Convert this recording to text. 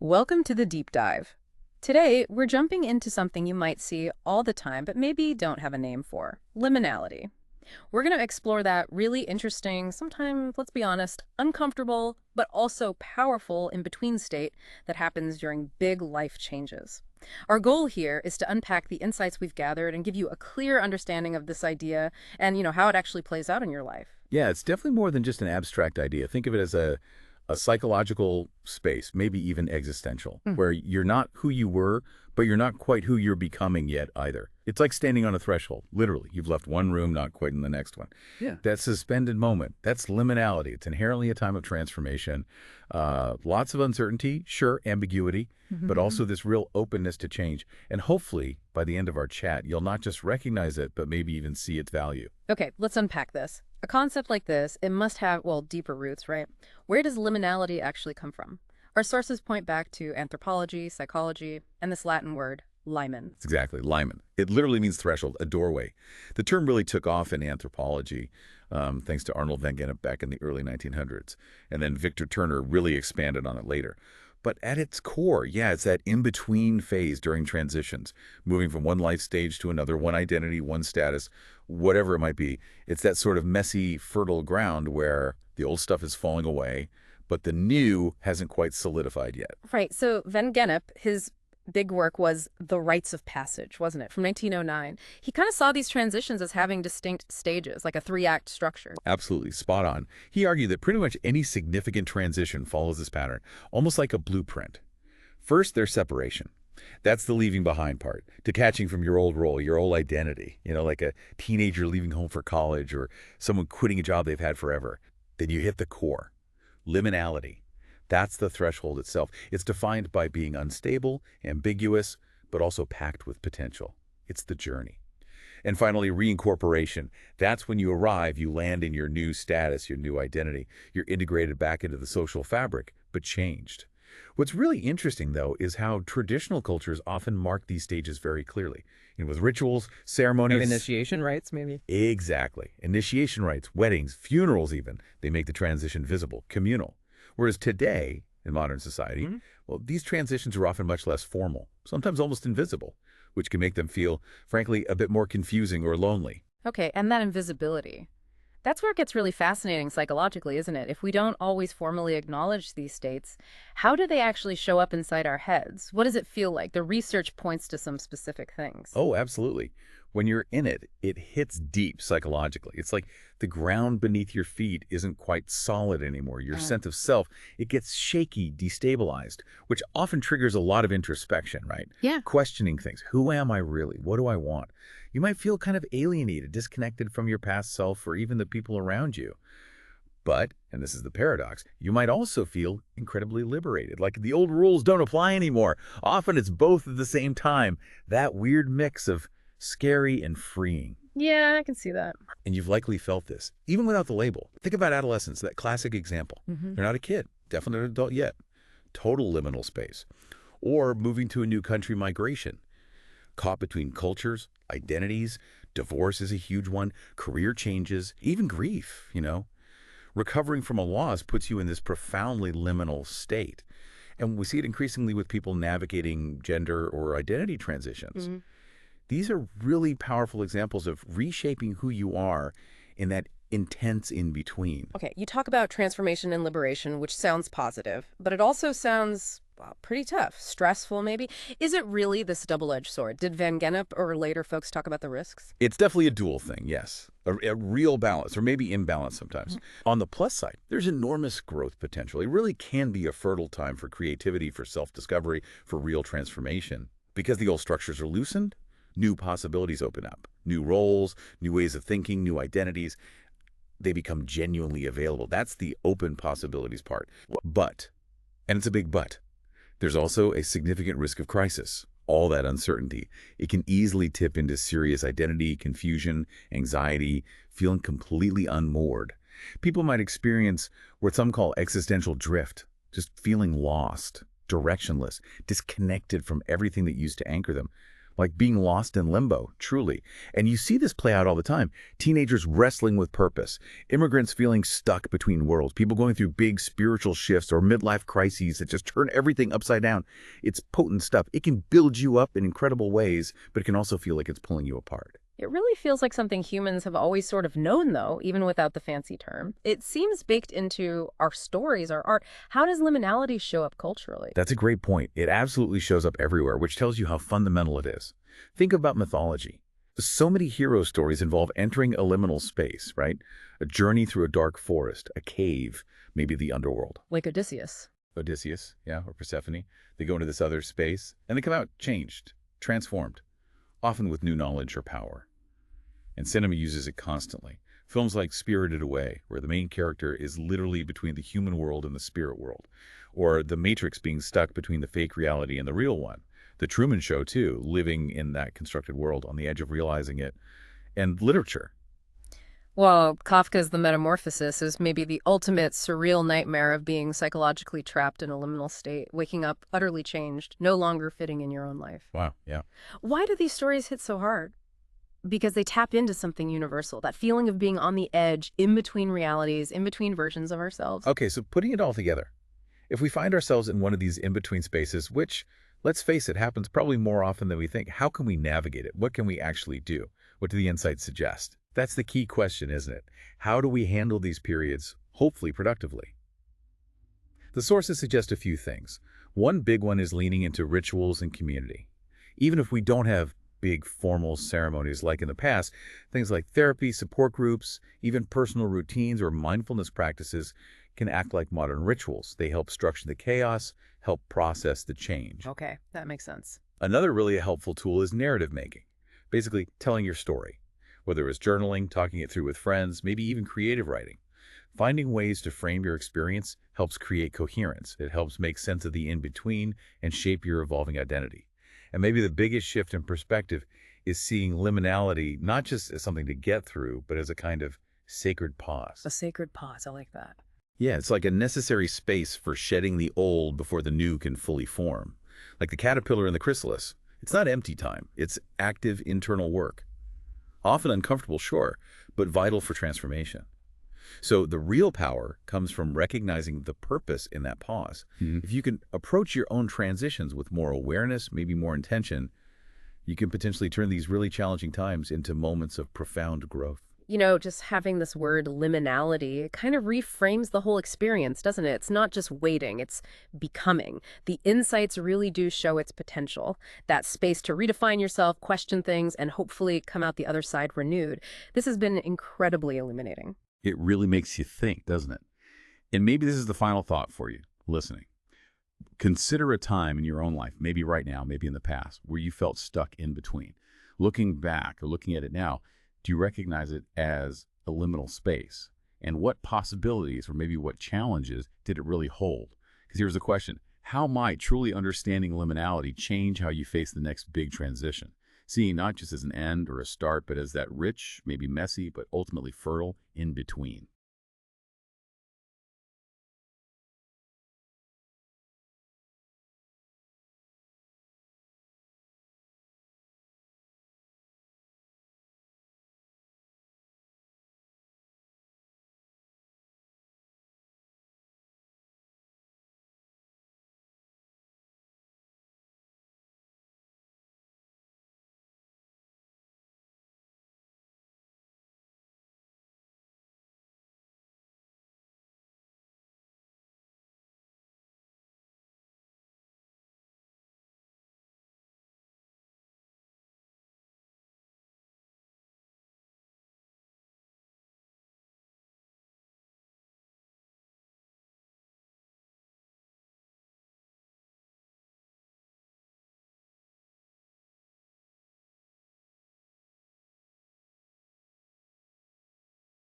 Welcome to the deep dive. Today, we're jumping into something you might see all the time, but maybe don't have a name for: liminality. We're going to explore that really interesting, sometimes, let's be honest, uncomfortable, but also powerful in-between state that happens during big life changes. Our goal here is to unpack the insights we've gathered and give you a clear understanding of this idea and, how it actually plays out in your life. Yeah, it's definitely more than just an abstract idea. Think of it as a psychological space, maybe even existential, where you're not who you were, but you're not quite who you're becoming yet either. It's like standing on a threshold, literally. You've left one room, not quite in the next one. Yeah. That suspended moment, that's liminality. It's inherently a time of transformation. Lots of uncertainty, sure, ambiguity, but also this real openness to change. And hopefully, by the end of our chat, you'll not just recognize it, but maybe even see its value. Okay, let's unpack this. A concept like this, it must have, well, deeper roots, right? Where does liminality actually come from? Our sources point back to anthropology, psychology, and this Latin word, limen. It's exactly, limen. It literally means threshold, a doorway. The term really took off in anthropology, thanks to Arnold van Gennep back in the early 1900s. And then Victor Turner really expanded on it later. But at its core, yeah, it's that in-between phase during transitions, moving from one life stage to another, one identity, one status, whatever it might be. It's that sort of messy, fertile ground where the old stuff is falling away, but the new hasn't quite solidified yet. Right, so Van Gennep, his big work was The Rites of Passage, wasn't it, from 1909. He kind of saw these transitions as having distinct stages, like a three-act structure. Absolutely, spot on. He argued that pretty much any significant transition follows this pattern, almost like a blueprint. First, there's separation. That's the leaving behind part, detaching from your old role, your old identity, like a teenager leaving home for college or someone quitting a job they've had forever. Then you hit the core, liminality. That's the threshold itself. It's defined by being unstable, ambiguous, but also packed with potential. It's the journey. And finally, reincorporation. That's when you arrive, you land in your new status, your new identity. You're integrated back into the social fabric, but changed. What's really interesting, though, is how traditional cultures often mark these stages very clearly. With rituals, ceremonies. Initiation rites, maybe? Exactly. Initiation rites, weddings, funerals even. They make the transition visible, communal. Whereas today, in modern society, well, these transitions are often much less formal, sometimes almost invisible, which can make them feel, frankly, a bit more confusing or lonely. Okay, and that invisibility. That's where it gets really fascinating psychologically, isn't it? If we don't always formally acknowledge these states, how do they actually show up inside our heads? What does it feel like? The research points to some specific things. Oh, absolutely. When you're in it, it hits deep psychologically. It's like the ground beneath your feet isn't quite solid anymore. Your sense of self, it gets shaky, destabilized, which often triggers a lot of introspection, right? Yeah. Questioning things. Who am I really? What do I want? You might feel kind of alienated, disconnected from your past self or even the people around you. But, and this is the paradox, you might also feel incredibly liberated, like the old rules don't apply anymore. Often it's both at the same time, that weird mix of scary and freeing. Yeah, I can see that. And you've likely felt this, even without the label. Think about adolescence, that classic example. They're not a kid, definitely not an adult yet. Total liminal space. Or moving to a new country, migration. Caught between cultures, identities, divorce is a huge one, career changes, even grief, Recovering from a loss puts you in this profoundly liminal state. And we see it increasingly with people navigating gender or identity transitions. These are really powerful examples of reshaping who you are in that intense in-between. Okay, you talk about transformation and liberation, which sounds positive, but it also sounds, well, pretty tough, stressful maybe. Is it really this double-edged sword? Did Van Gennep or later folks talk about the risks? It's definitely a dual thing, yes. A real balance, or maybe imbalance sometimes. On the plus side, there's enormous growth potential. It really can be a fertile time for creativity, for self-discovery, for real transformation. Because the old structures are loosened, new possibilities open up. New roles, new ways of thinking, new identities. They become genuinely available. That's the open possibilities part. But, and it's a big but, there's also a significant risk of crisis. All that uncertainty. It can easily tip into serious identity, confusion, anxiety, feeling completely unmoored. People might experience what some call existential drift, just feeling lost, directionless, disconnected from everything that used to anchor them. like being lost in limbo, truly. And you see this play out all the time. Teenagers wrestling with purpose, immigrants feeling stuck between worlds, people going through big spiritual shifts or midlife crises that just turn everything upside down. It's potent stuff. It can build you up in incredible ways, but it can also feel like it's pulling you apart. It really feels like something humans have always sort of known, though, even without the fancy term. It seems baked into our stories, our art. How does liminality show up culturally? That's a great point. It absolutely shows up everywhere, which tells you how fundamental it is. Think about mythology. So many hero stories involve entering a liminal space, right? A journey through a dark forest, a cave, maybe the underworld. Like Odysseus. Odysseus, yeah, or Persephone. They go into this other space, and they come out changed, transformed, often with new knowledge or power. And cinema uses it constantly. Films like Spirited Away, where the main character is literally between the human world and the spirit world. Or The Matrix being stuck between the fake reality and the real one. The Truman Show, too, living in that constructed world on the edge of realizing it. And literature. Well, Kafka's The Metamorphosis is maybe the ultimate surreal nightmare of being psychologically trapped in a liminal state, waking up utterly changed, no longer fitting in your own life. Wow, yeah. Why do these stories hit so hard? Because they tap into something universal, that feeling of being on the edge, in between realities, in between versions of ourselves. Okay, so putting it all together, if we find ourselves in one of these in-between spaces, which, let's face it, happens probably more often than we think, how can we navigate it? What can we actually do? What do the insights suggest? That's the key question, isn't it? How do we handle these periods, hopefully productively? The sources suggest a few things. One big one is leaning into rituals and community. Even if we don't have big formal ceremonies like in the past, things like therapy, support groups, even personal routines or mindfulness practices can act like modern rituals. They help structure the chaos, help process the change. Okay, that makes sense. Another really helpful tool is narrative making, basically telling your story, whether it's journaling, talking it through with friends, maybe even creative writing. Finding ways to frame your experience helps create coherence. It helps make sense of the in-between and shape your evolving identity. And maybe the biggest shift in perspective is seeing liminality not just as something to get through, but as a kind of sacred pause. A sacred pause, I like that. Yeah, it's like a necessary space for shedding the old before the new can fully form. Like the caterpillar in the chrysalis. It's not empty time. It's active internal work. Often uncomfortable, sure, but vital for transformation. So the real power comes from recognizing the purpose in that pause. If you can approach your own transitions with more awareness, maybe more intention, you can potentially turn these really challenging times into moments of profound growth. You know, just having this word liminality, it kind of reframes the whole experience, doesn't it? It's not just waiting, it's becoming. The insights really do show its potential. That space to redefine yourself, question things, and hopefully come out the other side renewed. This has been incredibly illuminating. It really makes you think, doesn't it? And maybe this is the final thought for you, listening. Consider a time in your own life, maybe right now, maybe in the past, where you felt stuck in between. Looking back or looking at it now, do you recognize it as a liminal space? And what possibilities or maybe what challenges did it really hold? Because here's the question. How might truly understanding liminality change how you face the next big transition? Seeing not just as an end or a start, but as that rich, maybe messy, but ultimately fertile in between.